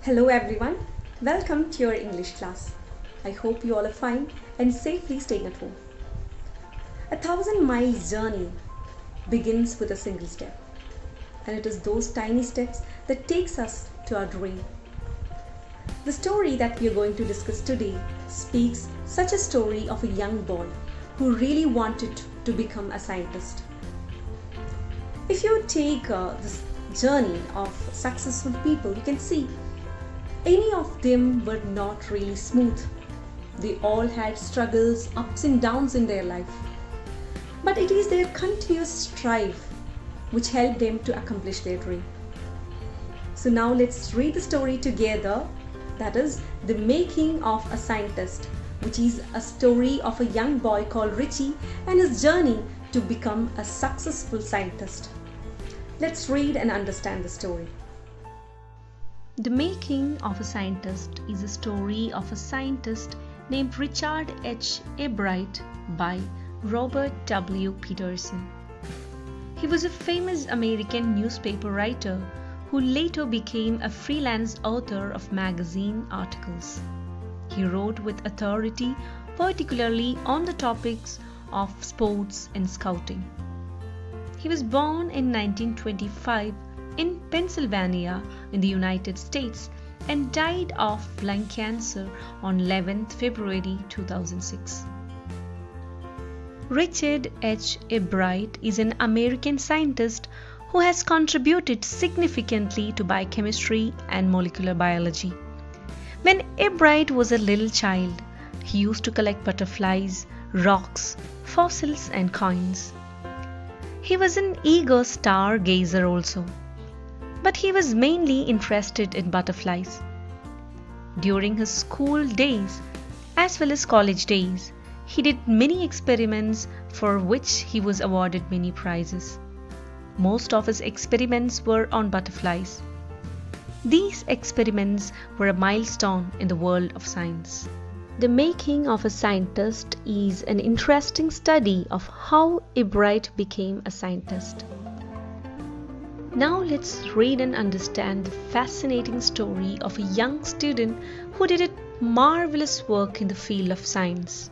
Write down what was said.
Hello everyone, welcome to your English class. I hope you all are fine and safely staying at home. A 1,000 miles journey begins with a single step, and it is those tiny steps that takes us to our dream. The story that we are going to discuss today speaks such a story of a young boy who really wanted to become a scientist. If you take this journey of successful people, you can see any of them were not really smooth. They all had struggles, ups and downs in their life. But it is their continuous strive which helped them to accomplish their dream. So now let's read the story together. That is The Making of a Scientist, which is a story of a young boy called Richie and his journey to become a successful scientist. Let's read and understand the story. The Making of a Scientist is a story of a scientist named Richard H. Ebright by Robert W. Peterson. He was a famous American newspaper writer who later became a freelance author of magazine articles. He wrote with authority, particularly on the topics of sports and scouting. He was born in 1925 in Pennsylvania in the United States and died of lung cancer on 11th February 2006. Richard H. Ebright is an American scientist who has contributed significantly to biochemistry and molecular biology. When Ebright was a little child, he used to collect butterflies, rocks, fossils and coins. He was an eager stargazer also, but he was mainly interested in butterflies. During his school days as well as college days, he did many experiments for which he was awarded many prizes. Most of his experiments were on butterflies. These experiments were a milestone in the world of science. The Making of a Scientist is an interesting study of how Ebright became a scientist. Now let's read and understand the fascinating story of a young student who did marvelous work in the field of science.